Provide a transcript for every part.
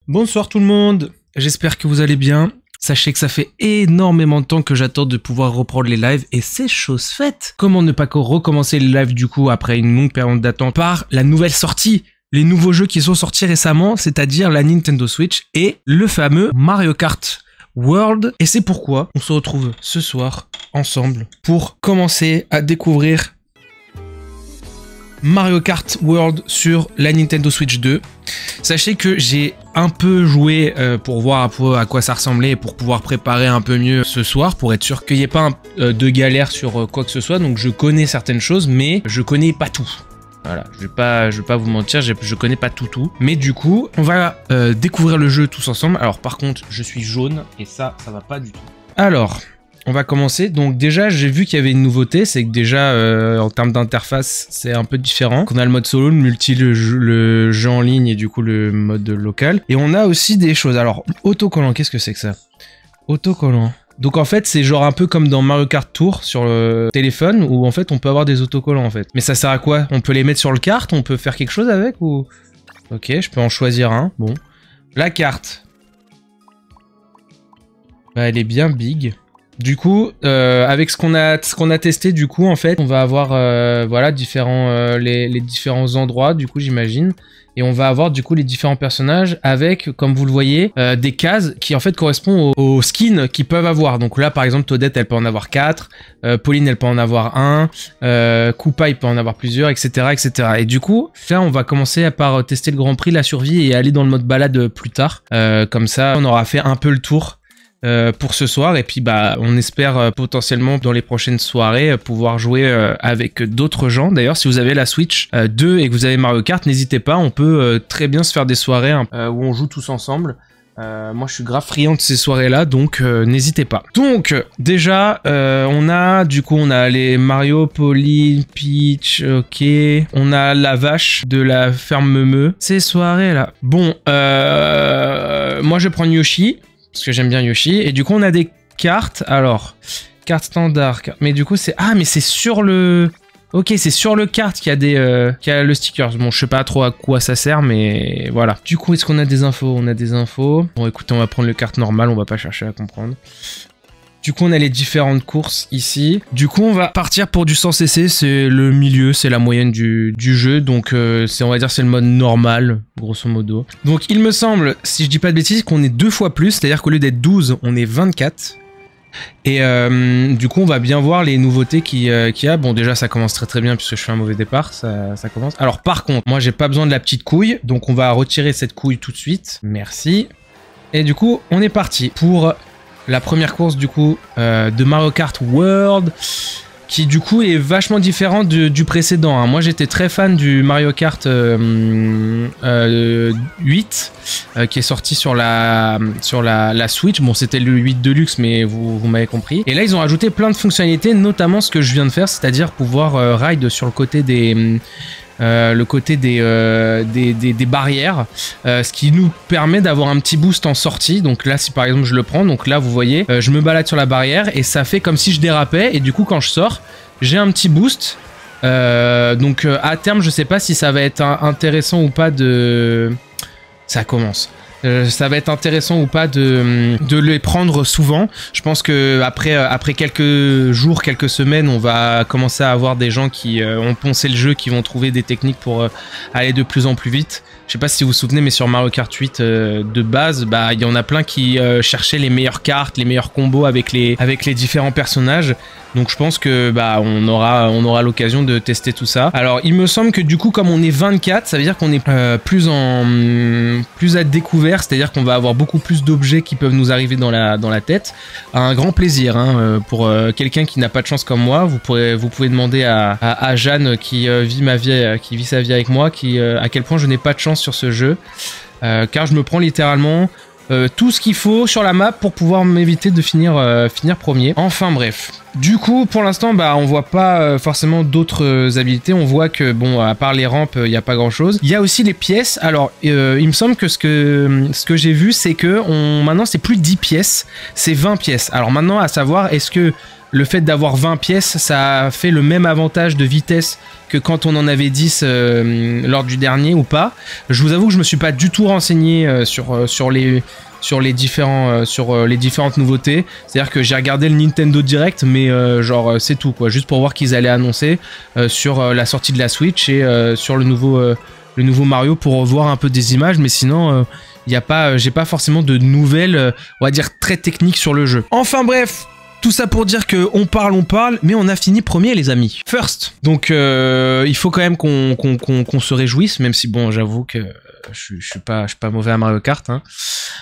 Bonsoir tout le monde, j'espère que vous allez bien. Sachez que ça fait énormément de temps que j'attends de pouvoir reprendre les lives et c'est chose faite. Comment ne pas recommencer les lives du coup après une longue période d'attente par la nouvelle sortie, les nouveaux jeux qui sont sortis récemment, c'est-à-dire la Nintendo Switch et le fameux Mario Kart World. Et c'est pourquoi on se retrouve ce soir ensemble pour commencer à découvrir Mario Kart World sur la Nintendo Switch 2. Sachez que j'ai un peu joué pour voir un peu à quoi ça ressemblait et pour pouvoir préparer un peu mieux ce soir, pour être sûr qu'il n'y ait pas de galère sur quoi que ce soit. Donc je connais certaines choses, mais je connais pas tout. Voilà, je vais pas vous mentir, je connais pas tout. Mais du coup, on va découvrir le jeu tous ensemble. Alors par contre, je suis jaune et ça va pas du tout. Alors, on va commencer. Donc déjà, j'ai vu qu'il y avait une nouveauté, c'est que déjà, en termes d'interface, c'est un peu différent. On a le mode solo, le multi, le jeu en ligne et du coup le mode local. Et on a aussi des choses. Alors, autocollant, qu'est-ce que c'est que ça? Autocollant. Donc en fait, c'est genre un peu comme dans Mario Kart Tour sur le téléphone, où en fait, on peut avoir des autocollants en fait. Mais ça sert à quoi? On peut les mettre sur le kart? On peut faire quelque chose avec ou... Ok, je peux en choisir un. Bon. La carte. Bah, elle est bien big. Du coup, avec ce qu'on a testé, du coup, en fait, on va avoir, voilà, les différents endroits, du coup, j'imagine. Et on va avoir, du coup, les différents personnages avec, comme vous le voyez, des cases qui, en fait, correspondent aux skins qu'ils peuvent avoir. Donc là, par exemple, Toadette, elle peut en avoir 4. Pauline, elle peut en avoir 1. Koopa, il peut en avoir plusieurs, etc., etc. Et du coup, là, on va commencer par tester le Grand Prix, la survie et aller dans le mode balade plus tard. Comme ça, on aura fait un peu le tour pour ce soir et puis bah on espère potentiellement dans les prochaines soirées pouvoir jouer avec d'autres gens. D'ailleurs, si vous avez la Switch 2 et que vous avez Mario Kart, n'hésitez pas, on peut très bien se faire des soirées où on joue tous ensemble. Moi je suis grave friand de ces soirées là, donc n'hésitez pas. Donc déjà on a les Mario, Pauline, Peach, ok, on a la vache de la ferme Meumeu, ces soirées là. Bon, moi je vais prendre Yoshi parce que j'aime bien Yoshi, et du coup on a des cartes. Alors, carte standard, mais du coup c'est... Ah, mais c'est sur le... Ok, c'est sur le carte qu'il y a qu'il y a le sticker. Bon, je sais pas trop à quoi ça sert, mais voilà. Du coup, est-ce qu'on a des infos? On a des infos. Bon, écoutez, on va prendre le carte normal, on va pas chercher à comprendre. Du coup, on a les différentes courses ici. Du coup, on va partir pour du 100 cc. C'est le milieu, c'est la moyenne du jeu. Donc, on va dire c'est le mode normal, grosso modo. Donc, il me semble, si je dis pas de bêtises, qu'on est 2 fois plus. C'est-à-dire qu'au lieu d'être 12, on est 24. Et du coup, on va bien voir les nouveautés qu'il y a. Bon, déjà, ça commence très très bien puisque je fais un mauvais départ. Ça commence. Alors, par contre, moi, j'ai pas besoin de la petite couille. Donc, on va retirer cette couille tout de suite. Merci. Et du coup, on est parti pour... la première course du coup de Mario Kart World, qui du coup est vachement différent du précédent. Hein. Moi j'étais très fan du Mario Kart 8 qui est sorti sur la Switch. Bon, c'était le 8 Deluxe, mais vous m'avez compris. Et là ils ont ajouté plein de fonctionnalités, notamment ce que je viens de faire, c'est-à-dire pouvoir ride sur le côté des... des barrières, ce qui nous permet d'avoir un petit boost en sortie. Donc là, si par exemple je le prends, donc là vous voyez, je me balade sur la barrière et ça fait comme si je dérapais, et du coup quand je sors, j'ai un petit boost. Donc à terme, je sais pas si ça va être intéressant ou pas de... Ça commence. Ça va être intéressant ou pas de les prendre souvent. Je pense que après quelques jours, quelques semaines, on va commencer à avoir des gens qui ont poncé le jeu, qui vont trouver des techniques pour aller de plus en plus vite. Je sais pas si vous vous souvenez, mais sur Mario Kart 8 de base, bah il y en a plein qui cherchaient les meilleures cartes, les meilleurs combos avec les différents personnages. Donc je pense que bah on aura l'occasion de tester tout ça. Alors il me semble que du coup, comme on est 24, ça veut dire qu'on est plus à découvert, c'est-à-dire qu'on va avoir beaucoup plus d'objets qui peuvent nous arriver dans la tête. Un grand plaisir hein, pour quelqu'un qui n'a pas de chance comme moi. Vous pouvez demander à Jeanne qui vit sa vie avec moi, à quel point je n'ai pas de chance sur ce jeu, car je me prends littéralement tout ce qu'il faut sur la map pour pouvoir m'éviter de finir premier. Enfin bref. Du coup, pour l'instant, bah, on voit pas forcément d'autres habilités. On voit que, bon, à part les rampes, il n'y a pas grand-chose. Il y a aussi les pièces. Alors, il me semble que ce que j'ai vu, c'est que maintenant, c'est plus 10 pièces, c'est 20 pièces. Alors maintenant, à savoir, est-ce que le fait d'avoir 20 pièces, ça fait le même avantage de vitesse que quand on en avait 10 lors du dernier ou pas. Je vous avoue que je me suis pas du tout renseigné sur les différentes nouveautés. C'est-à-dire que j'ai regardé le Nintendo Direct, mais genre c'est tout quoi, juste pour voir qu'ils allaient annoncer sur la sortie de la Switch et sur le nouveau Mario pour voir un peu des images, mais sinon j'ai pas forcément de nouvelles, on va dire très techniques sur le jeu. Enfin bref. Tout ça pour dire que on parle, mais on a fini premier les amis. First. Donc il faut quand même qu'on se réjouisse, même si bon j'avoue que je suis pas mauvais à Mario Kart. Hein.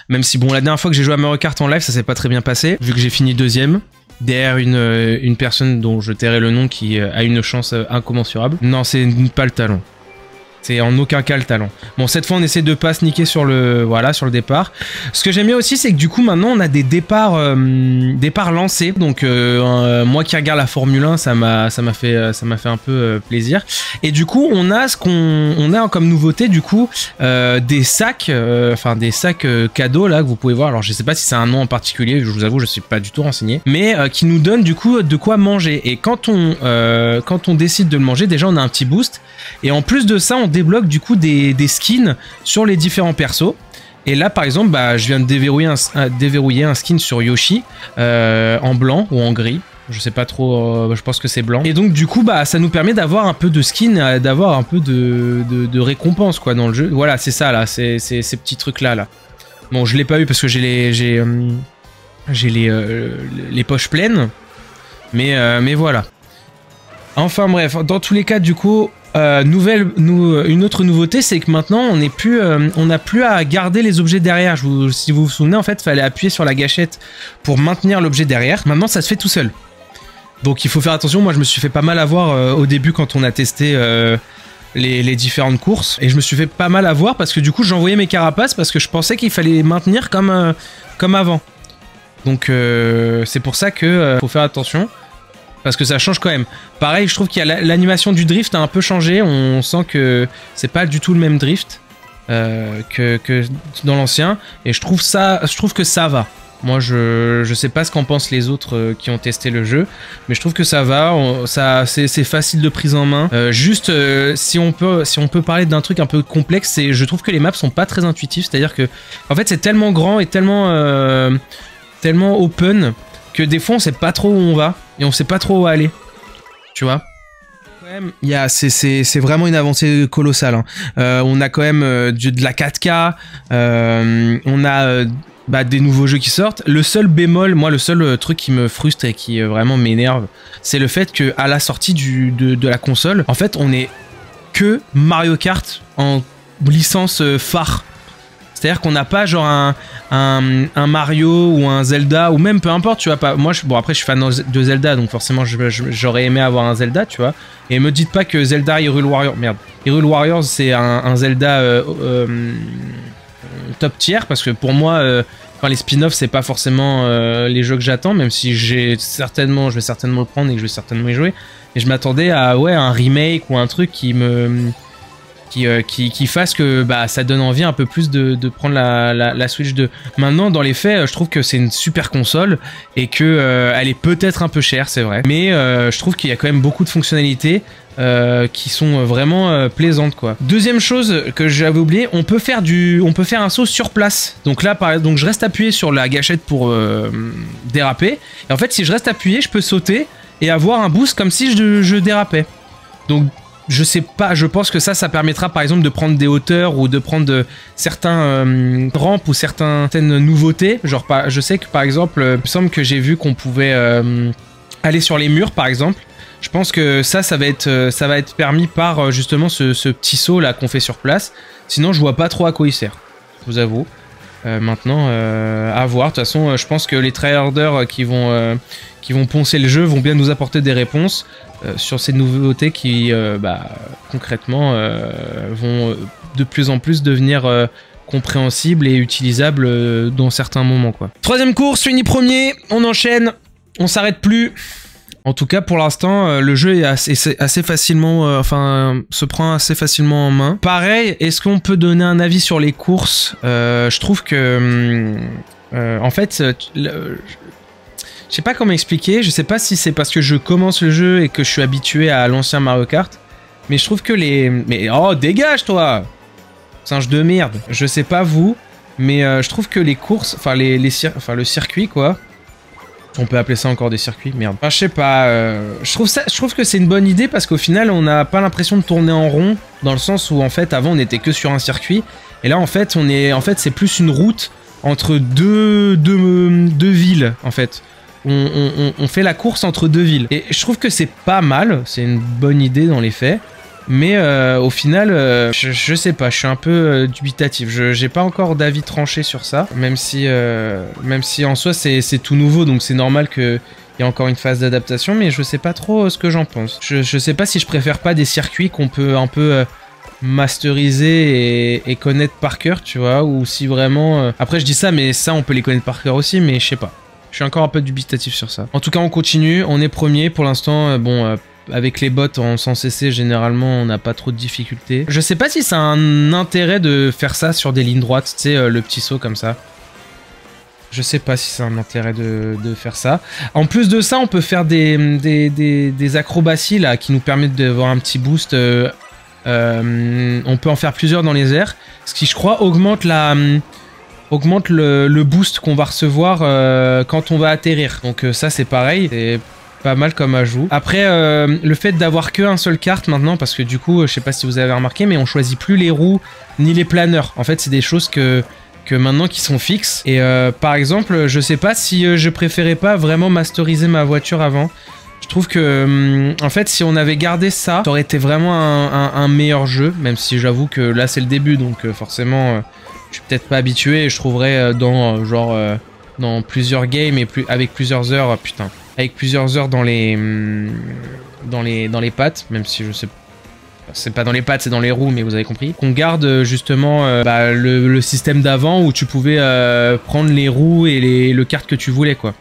Même si bon la dernière fois que j'ai joué à Mario Kart en live ça s'est pas très bien passé, vu que j'ai fini deuxième. Derrière une personne dont je tairai le nom qui a une chance incommensurable. Non c'est pas le talent. C'est en aucun cas le talent. Bon, cette fois, on essaie de pas se niquer sur le départ. Ce que j'aime bien aussi, c'est que du coup, maintenant, on a des départs lancés. Donc, moi qui regarde la Formule 1, ça m'a fait un peu plaisir. Et du coup, on a comme nouveauté, du coup, des sacs, des sacs cadeaux là que vous pouvez voir. Alors, je sais pas si c'est un nom en particulier. Je vous avoue, je suis pas du tout renseigné, mais qui nous donne du coup de quoi manger. Et quand on décide de le manger, déjà, on a un petit boost. Et en plus de ça, on débloque du coup des skins sur les différents persos. Et là par exemple je viens de déverrouiller un skin sur Yoshi en blanc ou en gris. Je sais pas trop, je pense que c'est blanc. Et donc du coup ça nous permet d'avoir un peu de skin, d'avoir un peu de récompense quoi dans le jeu. Voilà c'est ça là, c'est ces petits trucs là. Bon je l'ai pas eu parce que j'ai les poches pleines. Mais voilà. Enfin bref, dans tous les cas du coup... une autre nouveauté, c'est que maintenant on n'a plus à garder les objets derrière. Si vous vous souvenez, en fait, il fallait appuyer sur la gâchette pour maintenir l'objet derrière. Maintenant, ça se fait tout seul. Donc, il faut faire attention. Moi, je me suis fait pas mal avoir au début quand on a testé les différentes courses. Et je me suis fait pas mal avoir parce que du coup, j'envoyais mes carapaces parce que je pensais qu'il fallait maintenir comme avant. Donc, c'est pour ça que faut faire attention. Parce que ça change quand même. Pareil, je trouve qu'il y a l'animation du drift a un peu changé. On sent que c'est pas du tout le même drift que dans l'ancien. Et je trouve que ça va. Moi, je sais pas ce qu'en pensent les autres qui ont testé le jeu, mais je trouve que ça va. C'est facile de prise en main. Juste, si on peut parler d'un truc un peu complexe, c'est je trouve que les maps sont pas très intuitifs. C'est-à-dire que, en fait, c'est tellement grand et tellement open que des fois on sait pas trop où on va et on sait pas trop où aller, tu vois. C'est vraiment une avancée colossale. Hein. On a quand même de la 4K, on a des nouveaux jeux qui sortent. Le seul bémol, moi le seul truc qui me frustre et qui vraiment m'énerve, c'est le fait que à la sortie de la console, en fait on est que Mario Kart en licence phare. C'est-à-dire qu'on n'a pas genre un Mario ou un Zelda, ou même peu importe, tu vois. Pas, moi, après, je suis fan de Zelda, donc forcément, j'aurais aimé avoir un Zelda, tu vois. Et me dites pas que Zelda Hyrule Warriors... Merde. Hyrule Warriors, c'est un Zelda top tier, parce que pour moi... les spin-offs, c'est pas forcément les jeux que j'attends, même si je vais certainement le prendre et que je vais certainement y jouer. Et je m'attendais à un remake ou un truc qui fasse que ça donne envie un peu plus de prendre la Switch 2. Maintenant, dans les faits, je trouve que c'est une super console et que elle est peut-être un peu chère, c'est vrai. Mais je trouve qu'il y a quand même beaucoup de fonctionnalités qui sont vraiment plaisantes, quoi. Deuxième chose que j'avais oublié, on peut faire un saut sur place. Donc là, donc je reste appuyé sur la gâchette pour déraper. Et en fait, si je reste appuyé, je peux sauter et avoir un boost comme si je dérapais. Donc je sais pas, je pense que ça permettra par exemple de prendre des hauteurs ou de prendre certains rampes ou certaines nouveautés. Genre, je sais que par exemple, il me semble que j'ai vu qu'on pouvait aller sur les murs par exemple. Je pense que ça va être permis par justement ce petit saut là qu'on fait sur place. Sinon, je vois pas trop à quoi il sert, je vous avoue. Maintenant, à voir. De toute façon, je pense que les tryharders qui vont poncer le jeu vont bien nous apporter des réponses sur ces nouveautés qui, concrètement, vont de plus en plus devenir compréhensibles et utilisables dans certains moments, quoi. Troisième course, fini premier, on enchaîne, on s'arrête plus. En tout cas, pour l'instant, le jeu est assez facilement, se prend assez facilement en main. Pareil, est-ce qu'on peut donner un avis sur les courses? Je trouve que, en fait, je sais pas comment expliquer. Je sais pas si c'est parce que je commence le jeu et que je suis habitué à l'ancien Mario Kart, Mais je trouve que les... Mais oh, dégage toi! Singe de merde. Je sais pas vous, mais je trouve que les courses, enfin le circuit quoi. On peut appeler ça encore des circuits, merde. Enfin, je sais pas, je trouve que c'est une bonne idée parce qu'au final on n'a pas l'impression de tourner en rond, dans le sens où en fait avant on était que sur un circuit, et là en fait c'est plus une route entre deux villes en fait. On fait la course entre deux villes. Et je trouve que c'est pas mal, c'est une bonne idée dans les faits. Mais au final, je sais pas, je suis un peu dubitatif. J'ai pas encore d'avis tranché sur ça, même si en soi c'est tout nouveau, donc c'est normal qu'il y ait encore une phase d'adaptation, mais je sais pas trop ce que j'en pense. Je sais pas si je préfère pas des circuits qu'on peut un peu masteriser et connaître par cœur, tu vois, ou si vraiment... Après je dis ça, mais ça on peut les connaître par cœur aussi, mais je sais pas. Je suis encore un peu dubitatif sur ça. En tout cas on continue, on est premier pour l'instant, bon... avec les bots sans cesser, généralement, on n'a pas trop de difficultés. Je sais pas si ça a un intérêt de faire ça sur des lignes droites, tu sais, le petit saut comme ça. Je sais pas si c'est un intérêt de faire ça. En plus de ça, on peut faire des acrobaties là, qui nous permettent d'avoir un petit boost. On peut en faire plusieurs dans les airs, ce qui, je crois, augmente le boost qu'on va recevoir quand on va atterrir. Donc ça, c'est pareil. C'est pas mal comme ajout. Après, le fait d'avoir qu'un seul kart maintenant, parce que du coup, je sais pas si vous avez remarqué, mais on choisit plus les roues ni les planeurs. En fait, c'est des choses que maintenant qui sont fixes. Et par exemple, je sais pas si je préférais pas vraiment masteriser ma voiture avant. Je trouve que, en fait, si on avait gardé ça, ça aurait été vraiment un meilleur jeu, même si j'avoue que là, c'est le début, donc forcément, je suis peut-être pas habitué, et je trouverais dans plusieurs games et avec plusieurs heures, putain, avec plusieurs heures dans les pattes, même si je sais, c'est pas dans les pattes, c'est dans les roues, mais vous avez compris. Qu'on garde justement le système d'avant où tu pouvais prendre les roues et le kart que tu voulais, quoi.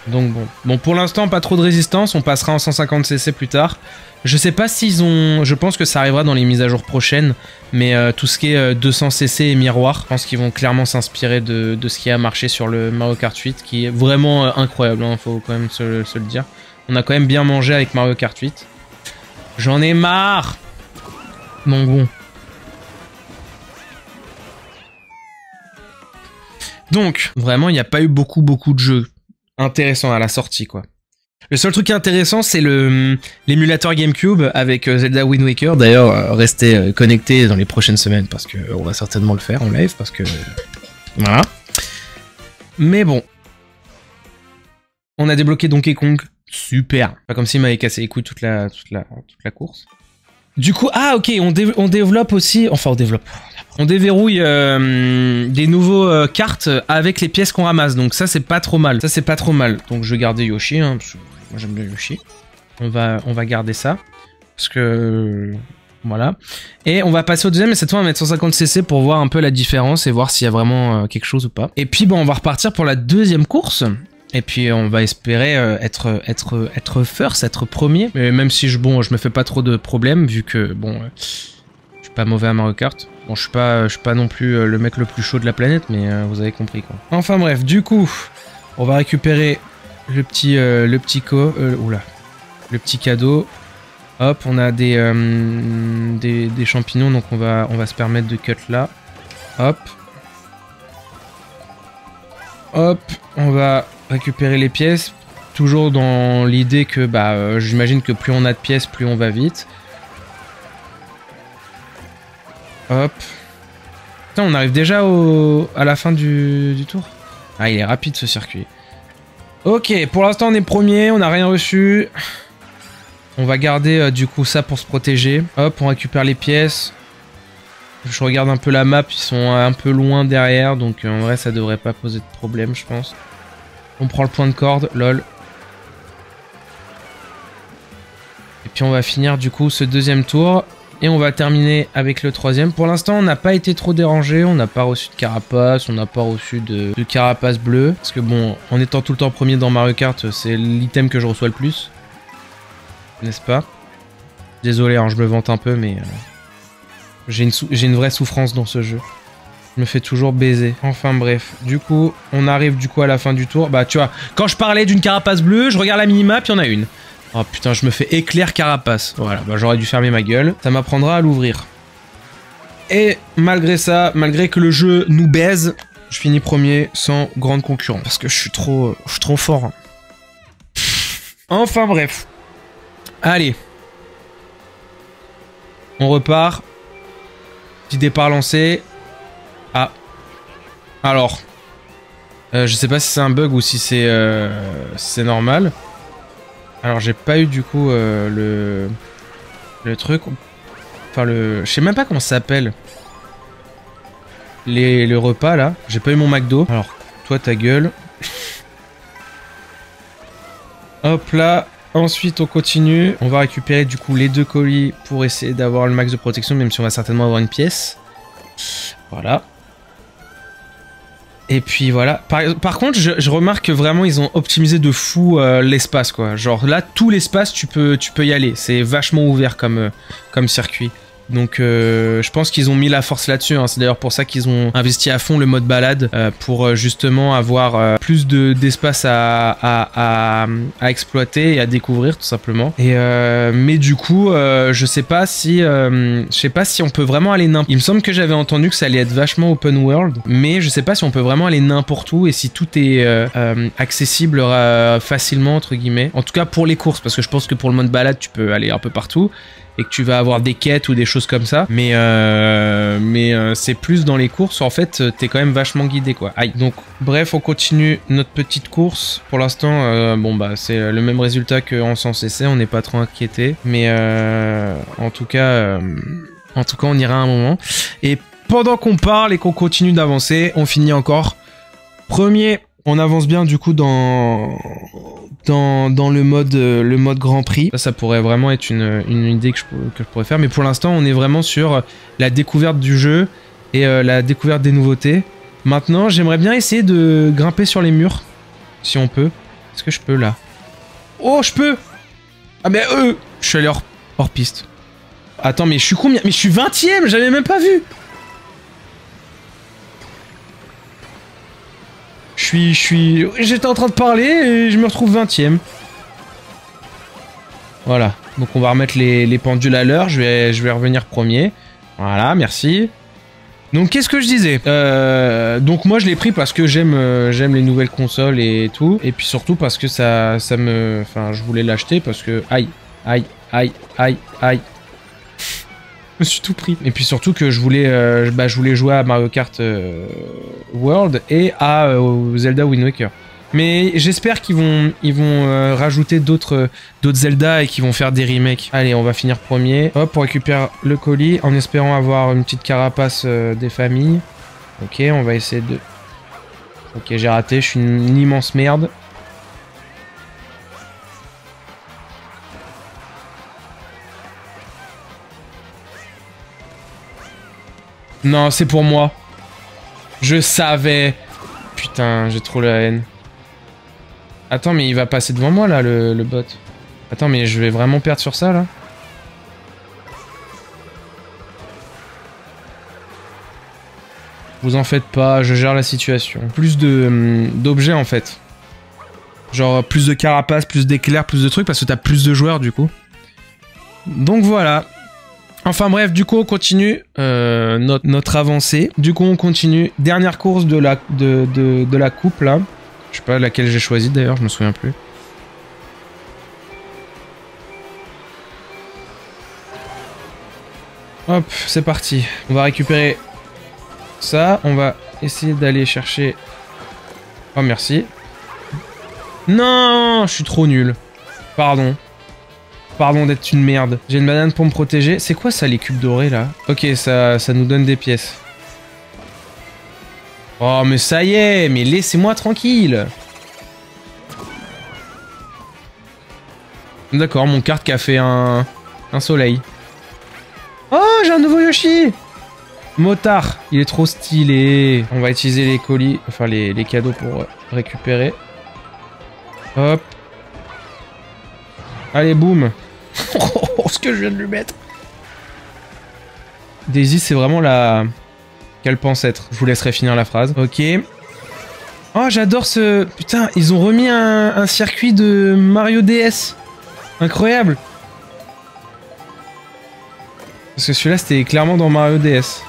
Donc bon, pour l'instant pas trop de résistance, on passera en 150cc plus tard. Je sais pas s'ils ont... Je pense que ça arrivera dans les mises à jour prochaines, mais tout ce qui est 200cc et miroir, je pense qu'ils vont clairement s'inspirer de ce qui a marché sur le Mario Kart 8, qui est vraiment incroyable, hein, faut quand même se le dire. On a quand même bien mangé avec Mario Kart 8. J'en ai marre! Donc bon. Donc, vraiment, il n'y a pas eu beaucoup de jeux intéressants à la sortie, quoi. Le seul truc intéressant, c'est l'émulateur GameCube avec Zelda Wind Waker. D'ailleurs, restez connectés dans les prochaines semaines parce qu'on va certainement le faire en live, parce que... Voilà. Mais bon. On a débloqué Donkey Kong. Super. Pas comme s'il m'avait cassé les couilles toute la course. Du coup, ah ok, on développe aussi... Enfin, on déverrouille des nouveaux cartes avec les pièces qu'on ramasse. Donc ça, c'est pas trop mal. Donc je vais garder Yoshi, hein, parce que moi j'aime bien Yoshi. On va garder ça. Parce que... Voilà. Et on va passer au deuxième, et cette fois on va mettre 150cc pour voir un peu la différence et voir s'il y a vraiment quelque chose ou pas. Et puis bon, on va repartir pour la deuxième course. Et puis on va espérer être first, être premier. Mais même si je me fais pas trop de problèmes, vu que bon, je suis pas mauvais à Mario Kart. Bon, je suis pas non plus le mec le plus chaud de la planète, mais vous avez compris quoi. Enfin bref, du coup, on va récupérer le petit cadeau. Hop, on a des champignons, donc on va se permettre de cut là. Hop. Hop, on va récupérer les pièces, toujours dans l'idée que j'imagine que plus on a de pièces, plus on va vite. Hop. Putain, on arrive déjà à la fin du tour. Ah, il est rapide ce circuit. Ok, pour l'instant on est premier, on n'a rien reçu. On va garder du coup ça pour se protéger. Hop, on récupère les pièces. Je regarde un peu la map, ils sont un peu loin derrière, donc en vrai ça devrait pas poser de problème, je pense. On prend le point de corde, lol. Et puis on va finir du coup ce deuxième tour. Et on va terminer avec le troisième. Pour l'instant, on n'a pas été trop dérangé. On n'a pas reçu de carapace. On n'a pas reçu de carapace bleue. Parce que bon, en étant tout le temps premier dans Mario Kart, c'est l'item que je reçois le plus. N'est-ce pas? Désolé, hein, je me vante un peu, mais... j'ai une vraie souffrance dans ce jeu. Je me fais toujours baiser. Enfin bref. Du coup, on arrive à la fin du tour. Bah tu vois, quand je parlais d'une carapace bleue, je regarde la minimap, il y en a une. Oh putain, je me fais éclair carapace. Voilà, bah j'aurais dû fermer ma gueule. Ça m'apprendra à l'ouvrir. Et malgré ça, malgré que le jeu nous baise, je finis premier sans grande concurrence. Parce que je suis trop fort. Hein. Enfin bref. Allez. On repart. Petit départ lancé. Ah. Alors. Je sais pas si c'est un bug ou si c'est normal. Alors j'ai pas eu du coup le truc. Enfin je sais même pas comment ça s'appelle. Le repas là. J'ai pas eu mon McDo. Alors toi ta gueule. Hop là. Ensuite on continue. On va récupérer du coup les 2 colis pour essayer d'avoir le max de protection, même si on va certainement avoir une pièce. Voilà. Et puis voilà. Par contre, je remarque que vraiment ils ont optimisé de fou l'espace quoi. Genre là, tout l'espace tu peux y aller. C'est vachement ouvert comme circuit. Donc je pense qu'ils ont mis la force là-dessus. Hein. C'est d'ailleurs pour ça qu'ils ont investi à fond le mode balade pour justement avoir plus d'espace à exploiter et à découvrir tout simplement. Et mais du coup, je sais pas si on peut vraiment aller n'importe. Il me semble que j'avais entendu que ça allait être vachement open world, mais je sais pas si on peut vraiment aller n'importe où et si tout est accessible facilement entre guillemets. En tout cas pour les courses, parce que je pense que pour le mode balade tu peux aller un peu partout. Et que tu vas avoir des quêtes ou des choses comme ça. Mais c'est plus dans les courses, en fait, t'es quand même vachement guidé, quoi. Aïe. Donc, bref, on continue notre petite course. Pour l'instant, bon, bah, c'est le même résultat qu'en sans essai. On n'est pas trop inquiété. Mais en tout cas, on ira un moment. Et pendant qu'on parle et qu'on continue d'avancer, on finit encore premier. On avance bien, du coup, dans le mode Grand Prix. Ça pourrait vraiment être une idée que je pourrais faire. Mais pour l'instant, on est vraiment sur la découverte du jeu et la découverte des nouveautés. Maintenant, j'aimerais bien essayer de grimper sur les murs. Si on peut. Est-ce que je peux, là? Oh, je peux! Ah, mais je suis allé hors piste. Attends, mais je suis combien? Mais je suis 20ème! J'avais même pas vu! J'étais en train de parler et je me retrouve 20ème. Voilà. Donc on va remettre les pendules à l'heure. Je vais revenir premier. Voilà, merci. Donc qu'est-ce que je disais donc moi je l'ai pris parce que j'aime les nouvelles consoles et tout. Et puis surtout parce que ça me... Enfin, je voulais l'acheter parce que... Aïe, aïe, aïe, aïe, aïe. Je me suis tout pris. Et puis surtout que je voulais jouer à Mario Kart World et à Zelda Wind Waker. Mais j'espère qu'ils vont rajouter d'autres Zelda et qu'ils vont faire des remakes. Allez, on va finir premier. Hop, on récupère le colis en espérant avoir une petite carapace des familles. Ok, on va essayer de... Ok, j'ai raté, je suis une immense merde. Non, c'est pour moi. Je savais. Putain, j'ai trop la haine. Attends, mais il va passer devant moi, là, le bot. Attends, mais je vais vraiment perdre sur ça, là. Vous en faites pas, je gère la situation. Plus d'objets, en fait. Genre, plus de carapaces, plus d'éclairs, plus de trucs, parce que t'as plus de joueurs, du coup. Donc, voilà. Enfin bref, du coup on continue notre avancée. Du coup on continue. Dernière course de la coupe là. Je sais pas laquelle j'ai choisi d'ailleurs, je me souviens plus. Hop, c'est parti. On va récupérer ça. On va essayer d'aller chercher... Oh merci. Non, je suis trop nul. Pardon. Pardon d'être une merde. J'ai une banane pour me protéger. C'est quoi ça, les cubes dorés, là? Ok, ça nous donne des pièces. Oh, mais ça y est. Mais laissez-moi tranquille. D'accord, mon kart qui a fait un soleil. Oh, j'ai un nouveau Yoshi. Motard. Il est trop stylé. On va utiliser les colis, enfin les cadeaux pour récupérer. Hop. Allez, boum. Oh, ce que je viens de lui mettre. Daisy, c'est vraiment la... qu'elle pense être. Je vous laisserai finir la phrase. Ok. Oh, j'adore ce... Putain, ils ont remis un circuit de Mario DS. Incroyable. Parce que celui-là, c'était clairement dans Mario DS.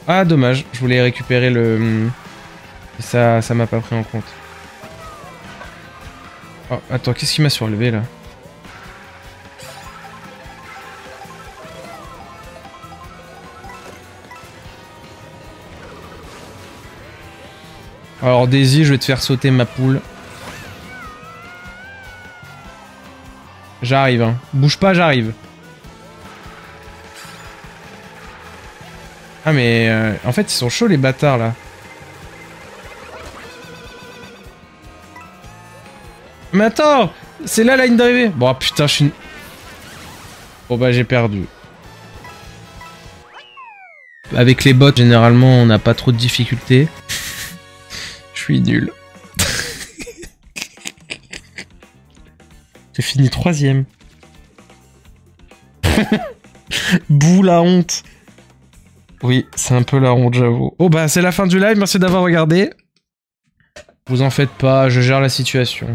Ah, dommage. Je voulais récupérer le... Et ça m'a pas pris en compte. Oh, attends, qu'est-ce qui m'a surlevé, là? Alors, Daisy, je vais te faire sauter ma poule. J'arrive, hein. Bouge pas, j'arrive. Ah, mais... en fait, ils sont chauds, les bâtards, là. Mais attends! C'est là la ligne d'arrivée! Bon, putain, je suis... Bon, bah, j'ai perdu. Avec les bots, généralement, on n'a pas trop de difficultés. Je suis nul. J'ai fini 3ème. Bouh, la honte. Oui, c'est un peu la honte, j'avoue. Oh bah, c'est la fin du live, merci d'avoir regardé. Vous en faites pas, je gère la situation.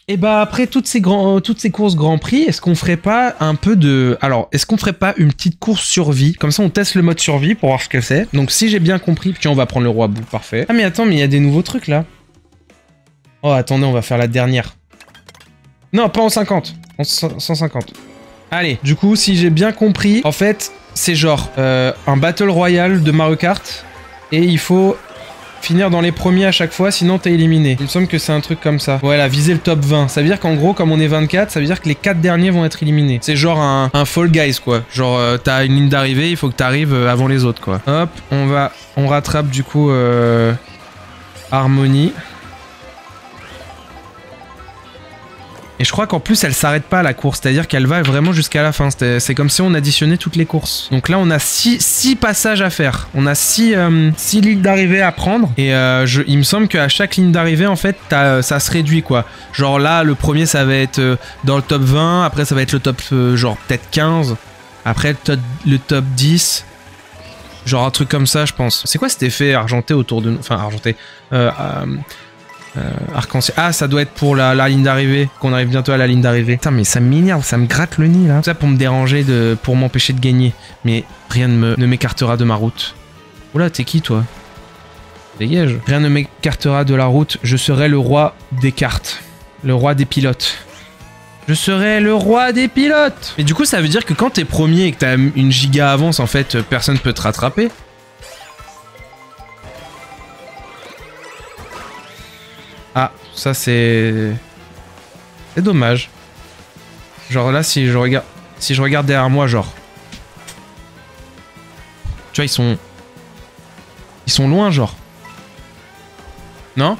Et bah, après toutes ces courses Grand Prix, est-ce qu'on ferait pas un peu de... Alors, est-ce qu'on ferait pas une petite course survie? Comme ça, on teste le mode survie pour voir ce que c'est. Donc, si j'ai bien compris... Tiens, on va prendre le roi bout, parfait. Ah, mais attends, mais il y a des nouveaux trucs, là. Oh, attendez, on va faire la dernière. Non, pas en 50. En 150. Allez, du coup, si j'ai bien compris, en fait, c'est genre un Battle Royale de Mario Kart. Et il faut... finir dans les premiers à chaque fois, sinon t'es éliminé. Il me semble que c'est un truc comme ça. Voilà, viser le top 20. Ça veut dire qu'en gros, comme on est 24, ça veut dire que les 4 derniers vont être éliminés. C'est genre un Fall Guys, quoi. Genre, t'as une ligne d'arrivée, il faut que t'arrives avant les autres, quoi. Hop, on rattrape du coup Harmony. Et je crois qu'en plus, elle s'arrête pas à la course, c'est-à-dire qu'elle va vraiment jusqu'à la fin. C'est comme si on additionnait toutes les courses. Donc là, on a 6 passages à faire. On a 6 lignes d'arrivée à prendre. Et il me semble qu'à chaque ligne d'arrivée, en fait, ça se réduit, quoi. Genre là, le premier, ça va être dans le top 20. Après, ça va être le top, genre, peut-être 15. Après, le top 10. Genre un truc comme ça, je pense. C'est quoi cet effet argenté autour de nous? Enfin, argenté. Arc-en-ciel. Ah, ça doit être pour la ligne d'arrivée, qu'on arrive bientôt à la ligne d'arrivée. Putain, mais ça m'énerve, ça me gratte le nez là. Tout ça pour me déranger, pour m'empêcher de gagner. Mais rien ne m'écartera de ma route. Oula, t'es qui toi? Dégage. Rien ne m'écartera de la route, je serai le roi des cartes. Le roi des pilotes. Je serai le roi des pilotes. Et du coup, ça veut dire que quand t'es premier et que t'as une giga avance, en fait, personne peut te rattraper. Ah, ça c'est... C'est dommage. Genre là, si je regarde derrière moi, genre... Tu vois, ils sont loin, genre. Non?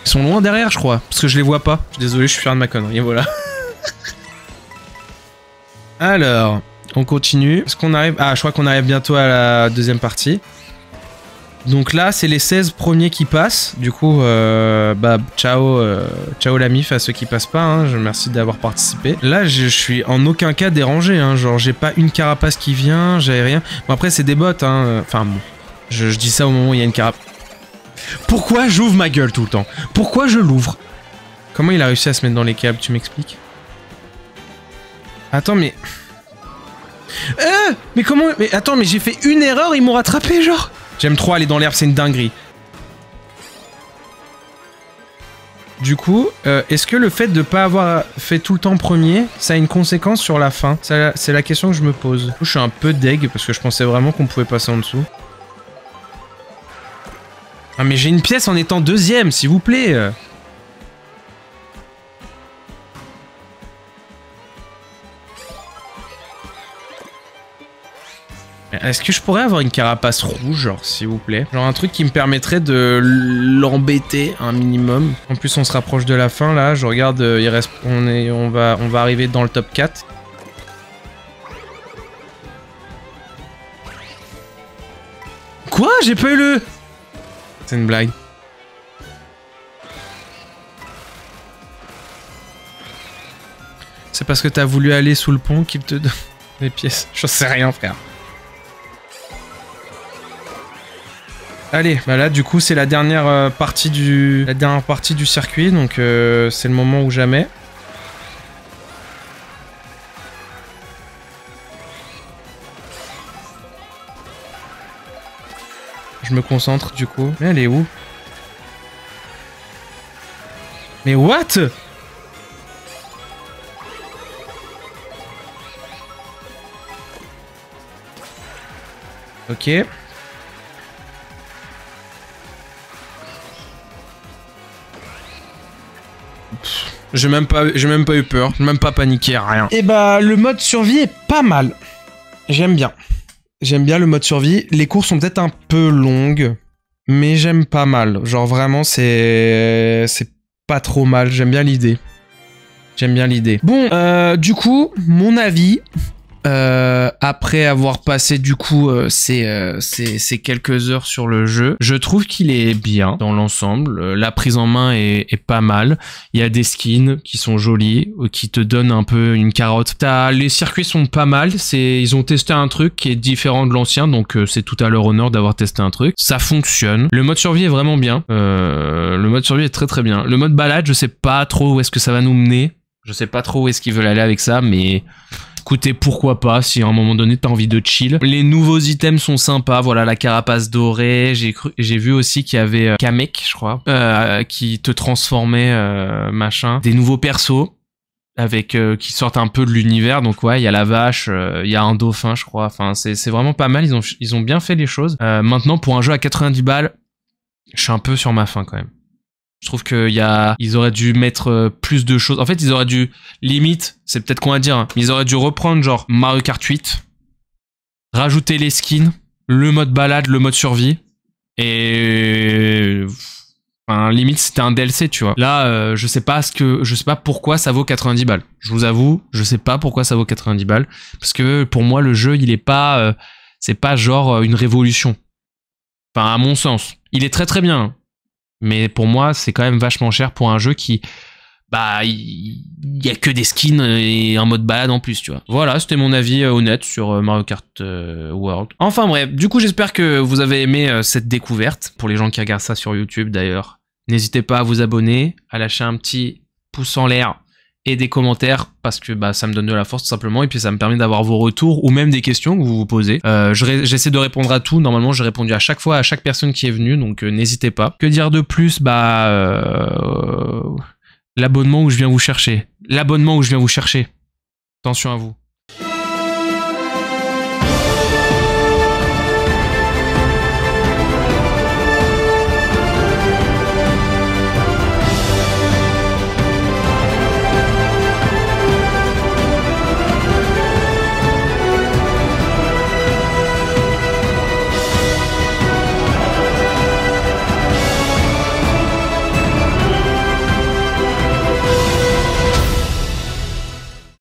Ils sont loin derrière, je crois. Parce que je les vois pas. Je suis désolé, je suis fier de ma connerie, voilà. Alors... On continue. Est-ce qu'on arrive... Ah, je crois qu'on arrive bientôt à la deuxième partie. Donc là, c'est les 16 premiers qui passent. Du coup, bah, ciao la mif à ceux qui passent pas. Hein. Je merci d'avoir participé. Là, je suis en aucun cas dérangé. Hein. Genre, j'ai pas une carapace qui vient, j'ai rien. Bon, après, c'est des bots. Hein. Enfin, bon. Je dis ça au moment où il y a une carapace. Pourquoi j'ouvre ma gueule tout le temps? Pourquoi je l'ouvre? Comment il a réussi à se mettre dans les câbles? Tu m'expliques? Attends, mais... mais comment... Mais attends, mais j'ai fait une erreur, ils m'ont rattrapé, genre. J'aime trop aller dans l'herbe, c'est une dinguerie. Du coup, est-ce que le fait de pas avoir fait tout le temps premier, ça a une conséquence sur la fin? C'est la question que je me pose. Du coup, je suis un peu deg, parce que je pensais vraiment qu'on pouvait passer en dessous. Ah mais j'ai une pièce en étant deuxième, s'il vous plaît. Est-ce que je pourrais avoir une carapace rouge, genre, s'il vous plaît? Genre un truc qui me permettrait de l'embêter un minimum. En plus, on se rapproche de la fin, là. Je regarde, il reste... on va arriver dans le top 4. Quoi? J'ai pas eu le... C'est une blague. C'est parce que t'as voulu aller sous le pont qu'il te donne les pièces. Je sais rien, frère. Allez, bah là du coup c'est la dernière partie du circuit, donc c'est le moment ou jamais. Je me concentre du coup. Mais elle est où? Mais what? Ok. J'ai même pas eu peur, j'ai même pas paniqué, rien. Et bah le mode survie est pas mal. J'aime bien. J'aime bien le mode survie. Les courses sont peut-être un peu longues, mais j'aime pas mal. Genre vraiment c'est pas trop mal. J'aime bien l'idée. J'aime bien l'idée. Bon, du coup, mon avis. Après avoir passé du coup ces quelques heures sur le jeu, je trouve qu'il est bien dans l'ensemble. La prise en main est pas mal. Il y a des skins qui sont jolis, qui te donnent un peu une carotte. Les circuits sont pas mal. Ils ont testé un truc qui est différent de l'ancien, donc c'est tout à leur honneur d'avoir testé un truc. Ça fonctionne. Le mode survie est vraiment bien. Le mode survie est très très bien. Le mode balade, je sais pas trop où est-ce que ça va nous mener. Je sais pas trop où est-ce qu'ils veulent aller avec ça, mais écoutez, pourquoi pas, si à un moment donné t'as envie de chill. Les nouveaux items sont sympas, voilà, la carapace dorée, j'ai vu aussi qu'il y avait Kamek, je crois, qui te transformait, machin. Des nouveaux persos, avec qui sortent un peu de l'univers, donc ouais, il y a la vache, il y a un dauphin, je crois, enfin, c'est vraiment pas mal, ils ont bien fait les choses. Maintenant, pour un jeu à 90 balles, je suis un peu sur ma faim quand même. Je trouve ils auraient dû mettre plus de choses. En fait, ils auraient dû, limite, c'est peut-être qu'on va dire, hein, mais ils auraient dû reprendre genre Mario Kart 8, rajouter les skins, le mode balade, le mode survie, et enfin, limite c'était un DLC, tu vois. Là, je sais pas pourquoi ça vaut 90 balles. Je vous avoue, je sais pas pourquoi ça vaut 90 balles, parce que pour moi le jeu, il est pas, c'est pas genre une révolution. Enfin, à mon sens, il est très très bien. Hein. Mais pour moi, c'est quand même vachement cher pour un jeu qui... Bah, il y a que des skins et un mode balade en plus, tu vois. Voilà, c'était mon avis honnête sur Mario Kart World. Enfin bref, du coup, j'espère que vous avez aimé cette découverte. Pour les gens qui regardent ça sur YouTube, d'ailleurs, n'hésitez pas à vous abonner, à lâcher un petit pouce en l'air et des commentaires, parce que bah, ça me donne de la force tout simplement, et puis ça me permet d'avoir vos retours, ou même des questions que vous vous posez. J'essaie de répondre à tout, normalement j'ai répondu à chaque fois, à chaque personne qui est venue, donc n'hésitez pas. Que dire de plus? Bah... l'abonnement où je viens vous chercher. L'abonnement où je viens vous chercher. Attention à vous.